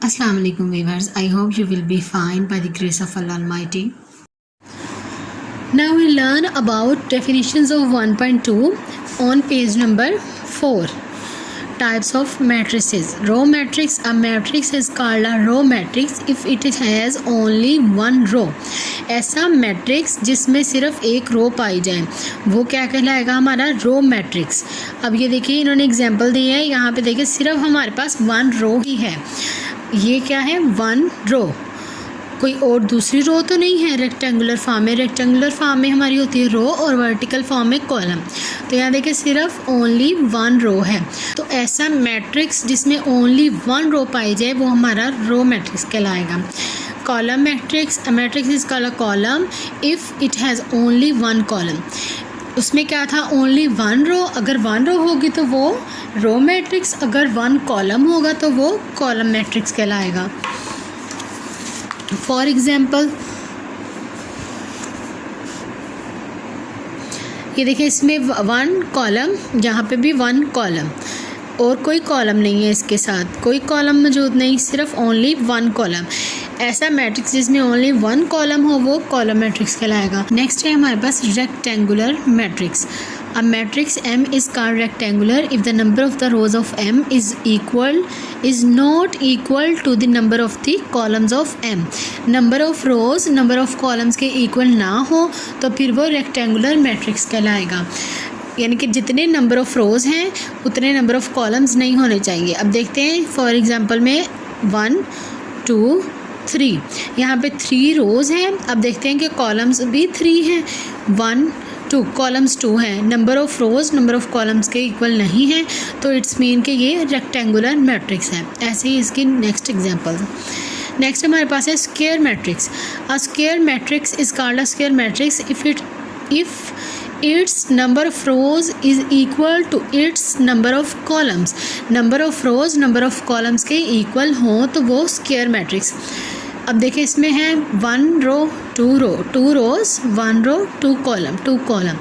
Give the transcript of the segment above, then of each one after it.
Assalamu alaikum viewers. I hope you will be fine by the grace of Allah Almighty. Now we learn about definitions of 1.2 on page number 4. Types of matrices. Row matrix. A matrix is called a row matrix if it has only one row. ऐसा matrix जिसमें सिर्फ एक रो पाई जाए वो क्या कहलाएगा? हमारा row matrix. अब ये देखिए इन्होंने एग्जांपल दिए है, यहाँ पे देखिए सिर्फ हमारे पास वन रो ही है। ये क्या है? वन रो, कोई और दूसरी रो तो नहीं है। रेक्टेंगुलर फॉर्म में, रेक्टेंगुलर फॉर्म में हमारी होती है रो और वर्टिकल फॉर्म में कॉलम। तो यहाँ देखिए सिर्फ ओनली वन रो है। तो ऐसा मैट्रिक्स जिसमें ओनली वन रो पाई जाए वो हमारा रो मैट्रिक्स कहलाएगा। Column matrix, a matrix is called a column if it has only one column. उसमें क्या था? Only one row. अगर वन रो होगी तो वो रो मैट्रिक्स, अगर वन कॉलम होगा तो वो कॉलम मैट्रिक्स कहलाएगा। फॉर एग्जाम्पल ये देखिए इसमें वन कॉलम, यहाँ पे भी वन कॉलम और कोई कॉलम नहीं है, इसके साथ कोई कॉलम मौजूद नहीं, सिर्फ ओनली वन कॉलम। ऐसा मैट्रिक्स जिसमें ओनली वन कॉलम हो वो कॉलम मैट्रिक्स कहलाएगा। नेक्स्ट है हमारे पास rectangular matrix. A matrix M is called rectangular if the number of the rows of M is not equal to the number of the columns of M. Number of rows number of columns के equal ना हो तो फिर वो rectangular matrix कहलाएगा। यानी कि जितने नंबर ऑफ़ रोज़ हैं उतने नंबर ऑफ़ कॉलम्स नहीं होने चाहिए। अब देखते हैं फॉर एग्जांपल में 1 2 3, यहाँ पे 3 रोज़ हैं। अब देखते हैं कि कॉलम्स भी 3 हैं। 1 2 कॉलम्स 2 हैं, number of rows number of columns के इक्वल नहीं है, तो इट्स मीन कि ये रेक्टेंगुलर मैट्रिक्स है। ऐसे ही इसकी नेक्स्ट एग्जांपल। नेक्स्ट हमारे पास है square matrix. A square matrix is called a square matrix if its number of rows is equal to its number of columns. Number of rows number of columns के equal हों तो वो square matrix. अब देखिए इसमें है 1 row 2 row, 2 rows 1 row 2 column 2 column,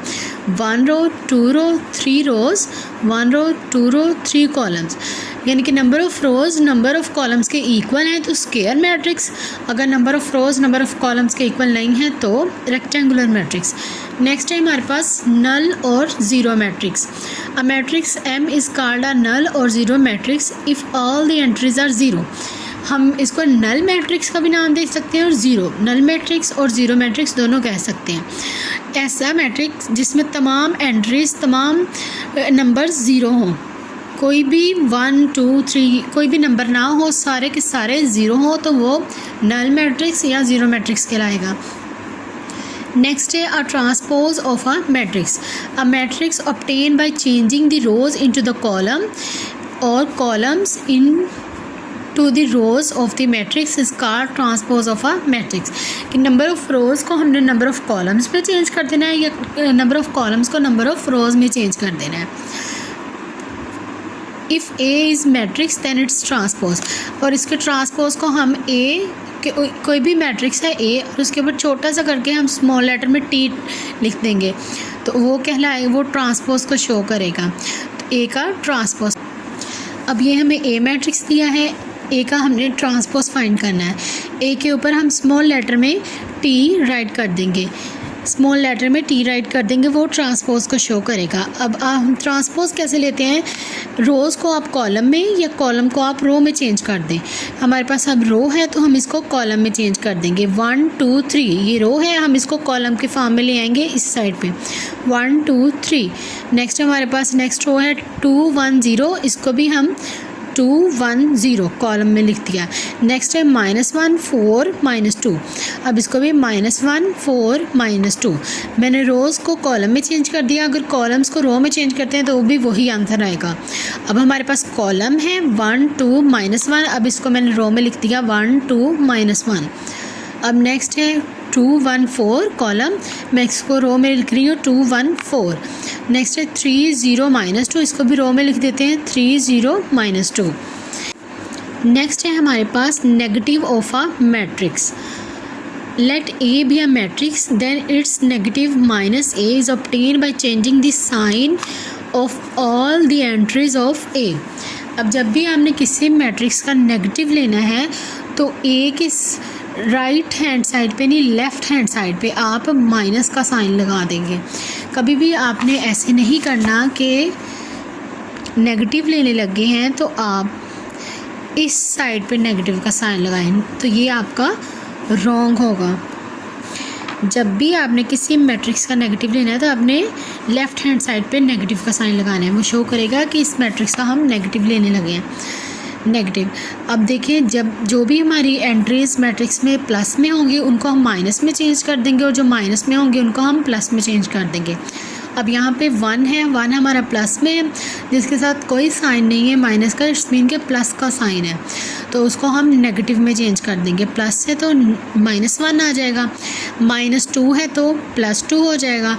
1 row 2 row 3 rows 1 row 2 row 3 columns. यानी कि number of rows number of columns के इक्वल हैं तो स्क्वायर मैट्रिक्स। अगर number of rows number of columns के इक्वल नहीं है तो रेक्टेंगुलर मैट्रिक्स। नेक्स्ट है हमारे पास नल और zero matrix. A matrix M is called a null और zero matrix if all the entries are zero. हम इसको नल मैट्रिक्स का भी नाम दे सकते हैं और ज़ीरो, नल मैट्रिक्स और ज़ीरो मैट्रिक्स दोनों कह सकते हैं। ऐसा मैट्रिक्स जिसमें तमाम एंट्रीज तमाम नंबर ज़ीरो हों, कोई भी 1 2 3 कोई भी नंबर ना हो, सारे के सारे ज़ीरो हो तो वो नल मैट्रिक्स या ज़ीरो मैट्रिक्स कहलाएगा। नेक्स्ट है a transpose of a matrix. A matrix obtain by changing the rows into the column और columns into the rows of the matrix is called transpose of a matrix. कि number of rows को हमने number of columns में change कर देना है या number of columns को नंबर ऑफ़ रोज़ में चेंज कर देना है। If A is matrix then its transpose. और इसके ट्रांसपोज को हम ए के कोई भी मैट्रिक्स है ए और उसके ऊपर छोटा सा करके हम स्मॉल लेटर में टी लिख देंगे तो वो कहलाए, वो ट्रांसपोज को शो करेगा। तो ए का ट्रांसपोज। अब ये हमें ए मैट्रिक्स दिया है, ए का हमने ट्रांसपोज फाइंड करना है। ए के ऊपर हम स्मॉल लेटर में टी राइट कर देंगे, स्मॉल लेटर में टी राइट कर देंगे, वो ट्रांसपोज को शो करेगा। अब हम ट्रांसपोज कैसे लेते हैं? रोज़ को आप कॉलम में या कॉलम को आप रो में चेंज कर दें। हमारे पास अब रो है तो हम इसको कॉलम में चेंज कर देंगे। 1 2 3 ये रो है, हम इसको कॉलम के फॉर्म में ले आएंगे इस साइड पे। 1 2 3। नेक्स्ट हमारे पास नेक्स्ट रो है 2 1 0, इसको भी हम 2 1 0 कॉलम में लिख दिया। नेक्स्ट है -1 4 -2, अब इसको भी -1 4 -2। मैंने रोज़ को कॉलम में चेंज कर दिया, अगर कॉलम्स को रो में चेंज करते हैं तो वो भी वही आंसर आएगा। अब हमारे पास कॉलम है 1 2 -1, अब इसको मैंने रो में लिख दिया 1 2 -1। अब नेक्स्ट है 2 1 4 कॉलम, मैं इसको रो में लिख रही हूँ 2 1 4। नेक्स्ट है 3 0 -2, इसको भी रो में लिख देते हैं 3 0 -2। नेक्स्ट है हमारे पास negative of a matrix. Let A be a matrix then its negative minus A is obtain by changing the sign of all the entries of A. अब जब भी आपने किसी मैट्रिक्स का नेगेटिव लेना है तो ए के राइट हैंड साइड पे नहीं, लेफ़्ट हैंड साइड पे आप माइनस का साइन लगा देंगे। कभी भी आपने ऐसे नहीं करना कि नेगेटिव लेने लगे हैं तो आप इस साइड पे नेगेटिव का साइन लगाएं, तो ये आपका रॉन्ग होगा। जब भी आपने किसी मैट्रिक्स का नेगेटिव लेना है तो आपने लेफ़्ट हैंड साइड पे नेगेटिव का साइन लगाना है। वो शो करेगा कि इस मैट्रिक्स का हम नेगेटिव लेने लगे हैं, नेगेटिव। अब देखिए, जब जो भी हमारी एंट्रीज मैट्रिक्स में प्लस में होंगी उनको हम माइनस में चेंज कर देंगे, और जो माइनस में होंगे उनको हम प्लस में चेंज कर देंगे। अब यहाँ पे 1 है, 1 हमारा प्लस में है जिसके साथ कोई साइन नहीं है माइनस का, इट्स मीन के प्लस का साइन है, तो उसको हम नेगेटिव में चेंज कर देंगे। प्लस है तो -1 आ जाएगा, -2 है तो +2 हो जाएगा,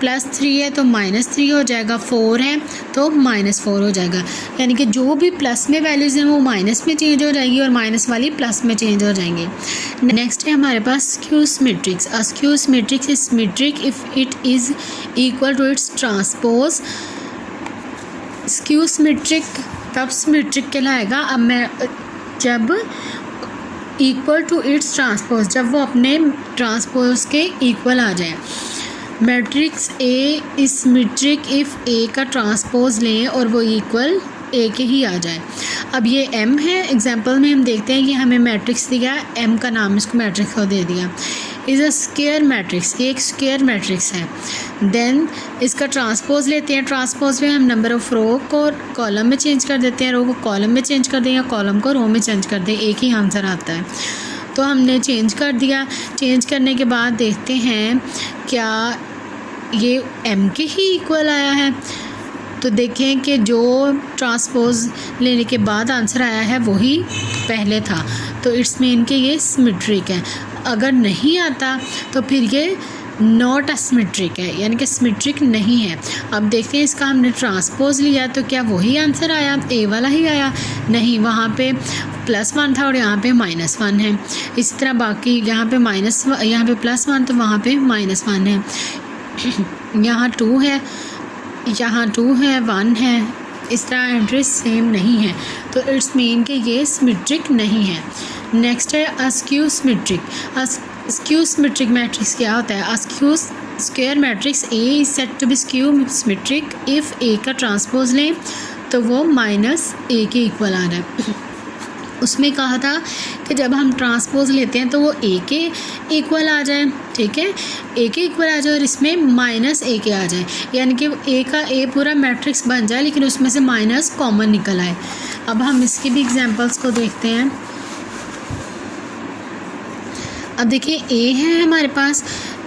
+3 है तो -3 हो जाएगा, 4 है तो -4 हो जाएगा। यानी कि जो भी प्लस में वैल्यूज़ हैं वो माइनस में चेंज हो जाएगी और माइनस वाली प्लस में चेंज हो जाएंगी। नेक्स्ट है हमारे पास skew symmetrics. A skew symmetrics is symmetric if it is equal to its transpose. Skew symmetric तब सिमेट्रिक कहलाएगा अब मैं जब इक्वल टू इट्स ट्रांसपोज, जब वो अपने ट्रांसपोज के इक्वल आ जाए। Matrix A is symmetric if A का ट्रांसपोज लें और वो इक्वल ए के ही आ जाए। अब ये एम है, एग्जांपल में हम देखते हैं कि हमें मैट्रिक्स दिया, एम का नाम इसको मैट्रिक्स को दे दिया। इज़ अ स्क्वायर मैट्रिक्स, ये एक स्क्वायर मैट्रिक्स है। देन इसका ट्रांसपोज लेते हैं, ट्रांसपोज में हम नंबर ऑफ़ रो को कॉलम में चेंज कर देते हैं, रो को कॉलम में चेंज कर दें या कॉलम को रो में चेंज कर दें, एक ही आंसर आता है। तो हमने चेंज कर दिया, चेंज करने के बाद देखते हैं क्या ये एम के ही इक्वल आया है। तो देखें कि जो ट्रांसपोज लेने के बाद आंसर आया है वही पहले था, तो इट्स मीन कि ये सिमेट्रिक है। अगर नहीं आता तो फिर ये नॉट सिमेट्रिक है, यानी कि सिमेट्रिक नहीं है। अब देखते हैं इसका हमने ट्रांसपोज लिया तो क्या वही आंसर आया, ए वाला ही आया? नहीं, वहाँ पे +1 था और यहाँ पे -1 है। इसी तरह बाकी यहाँ पे यहाँ पे +1 तो वहाँ पे -1 है। यहाँ 2 है, यहाँ 2 है, 1 है, इस तरह एंट्रीज सेम नहीं है, तो इट्स मीन कि ये सिमेट्रिक नहीं है। नेक्स्ट है a skew symmetric. Skew symmetric matrix क्या होता है? A skew square matrix A is set to be skew symmetric if A का ट्रांसपोज लें तो वो -a के इक्वल आ रहा है। उसमें कहा था कि जब हम ट्रांसपोज लेते हैं तो वो ए के इक्वल आ जाए, ठीक है, ए के इक्वल आ जाए और इसमें -a के आ जाए, यानी कि ए का ए पूरा मैट्रिक्स बन जाए लेकिन उसमें से माइनस कॉमन निकल आए। अब हम इसकी भी एग्जांपल्स को देखते हैं। अब देखिए ए है हमारे पास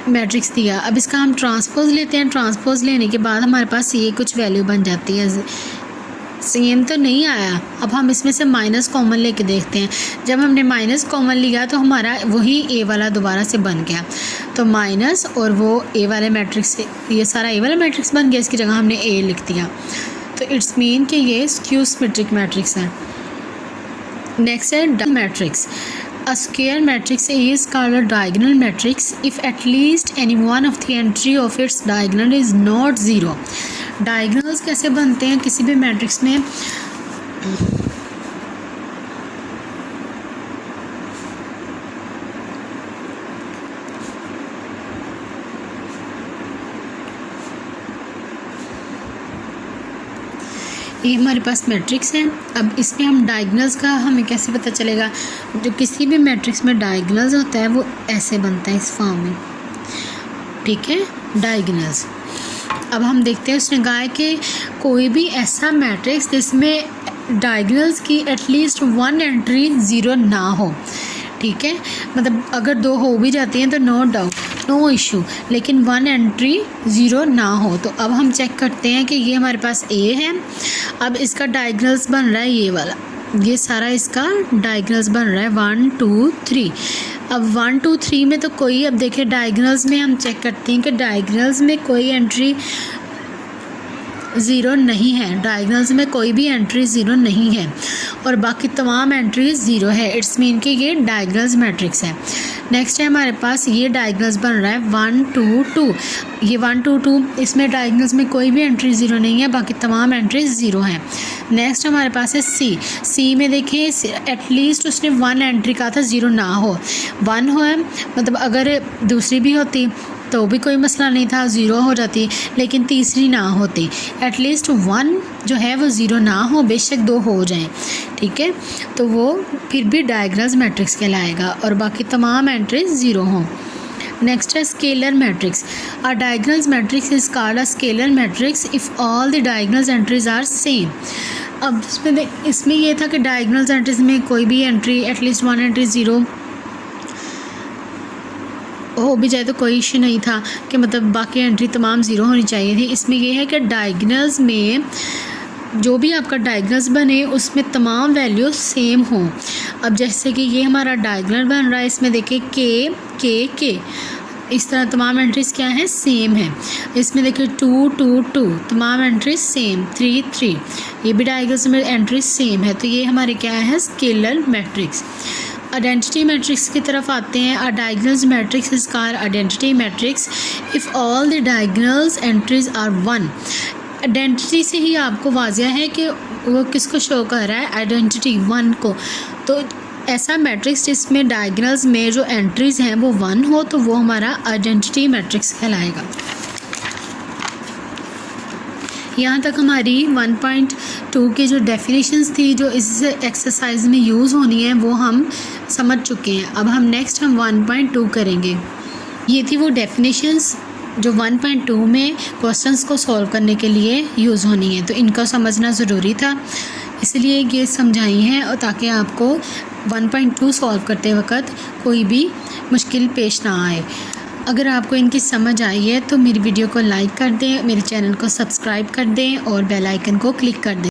मैट्रिक्स दिया, अब इसका हम ट्रांसपोज लेते हैं, ट्रांसपोज लेने के बाद हमारे पास ये कुछ वैल्यू बन जाती है। सेम तो नहीं आया, अब हम इसमें से माइनस कॉमन लेके देखते हैं। जब हमने माइनस कॉमन लिया तो हमारा वही ए वाला दोबारा से बन गया, तो माइनस और वो ए वाले मैट्रिक्स से ये सारा ए वाला मैट्रिक्स बन गया, इसकी जगह हमने ए लिख दिया, तो इट्स मीन कि ये स्क्यू सिमेट्रिक मैट्रिक्स है। नेक्स्ट है diagonal matrix. A square matrix A is called a diagonal matrix if at least any one of the entry of its diagonal is not 0. Diagonals कैसे बनते हैं किसी भी matrix में? ये हमारे पास मैट्रिक्स है। अब इसमें हम डायगोनल्स का हमें कैसे पता चलेगा? जो किसी भी मैट्रिक्स में डायगोनल्स होता है वो ऐसे बनता है इस फॉर्म में, ठीक है, डायगोनल्स। अब हम देखते हैं उसने कहा है कि कोई भी ऐसा मैट्रिक्स जिसमें डायगोनल्स की एटलीस्ट 1 एंट्री 0 ना हो, ठीक है, मतलब अगर 2 हो भी जाती हैं तो नो डाउट, नो इशू, लेकिन 1 एंट्री 0 ना हो। तो अब हम चेक करते हैं कि ये हमारे पास ए है, अब इसका डायगोनल्स बन रहा है ये वाला, ये सारा इसका डायगोनल्स बन रहा है 1 2 3। अब 1 2 3 में तो कोई, अब देखिए डायगोनल्स में हम चेक करते हैं कि डायगोनल्स में कोई एंट्री 0 नहीं है, डायगोनल्स में कोई भी एंट्री 0 नहीं है और बाकी तमाम एंट्रीज 0 है। इट्स मीन कि ये डायगोनल्स मैट्रिक्स है। नेक्स्ट है हमारे पास ये डायगोनल्स बन रहा है 1 2 2, ये 1 2 2, इसमें डायगोनल्स में कोई भी एंट्री ज़ीरो नहीं है, बाकी तमाम एंट्रीज ज़ीरो हैं। नेक्स्ट हमारे पास है सी में देखें एटलीस्ट उसने 1 एंट्री कहा था, ज़ीरो ना हो, 1 हो है, मतलब अगर दूसरी भी होती तो भी कोई मसला नहीं था, ज़ीरो हो जाती, लेकिन तीसरी ना होती, एटलीस्ट 1 जो है वो ज़ीरो ना हो, बेशक 2 हो जाएं, ठीक है, तो वो फिर भी डायगोनल्स मैट्रिक्स कहलाएगा और बाकी तमाम एंट्रीज ज़ीरो हों। नेक्स्ट है scalar matrix. A diagonals matrix is called a scalar matrix if all the diagonals entries are same. अब इसमें ये था कि डायगोनल्स एंट्रीज में कोई भी एंट्री एटलीस्ट 1 एंट्री ज़ीरो हो भी जाए तो कोई इशू नहीं था कि मतलब बाकी एंट्री तमाम ज़ीरो होनी चाहिए थी। इसमें यह है कि डायगोनल्स में जो भी आपका डायगोनल्स बने उसमें तमाम वैल्यू सेम हों। अब जैसे कि ये हमारा डायगोनल बन रहा है, इसमें देखिए के इस तरह तमाम एंट्रीज़ क्या हैं, सेम है। इसमें देखिए 2 2 2 तमाम एंट्रीज सेम, 3 3 ये भी डायगोनल्स में एंट्रीज सेम है, तो ये हमारे क्या है स्केलर मैट्रिक्स। आइडेंटिटी मैट्रिक्स की तरफ आते हैं। A diagonals matrix is called identity matrix if all the diagonals entries are 1। Identity से ही आपको वाज़िया है कि वो किसको शो कर रहा है, आइडेंटिटी 1 को। तो ऐसा मैट्रिक्स जिसमें डायगोनल्स में जो एंट्रीज़ हैं वो 1 हो तो वो हमारा आइडेंटिटी मैट्रिक्स कहलाएगा। यहाँ तक हमारी 1.2 की जो डेफिनेशंस थी जो इस एक्सरसाइज में यूज़ होनी है वो हम समझ चुके हैं। अब हम 1.2 करेंगे। ये थी वो डेफिनेशंस जो 1.2 में क्वेश्चंस को सॉल्व करने के लिए यूज़ होनी है, तो इनको समझना ज़रूरी था, इसलिए ये समझाई हैं और ताकि आपको 1.2 सॉल्व करते वक्त कोई भी मुश्किल पेश ना आए। अगर आपको इनकी समझ आई है तो मेरी वीडियो को लाइक कर दें, मेरे चैनल को सब्सक्राइब कर दें और बेल आइकन को क्लिक कर दें।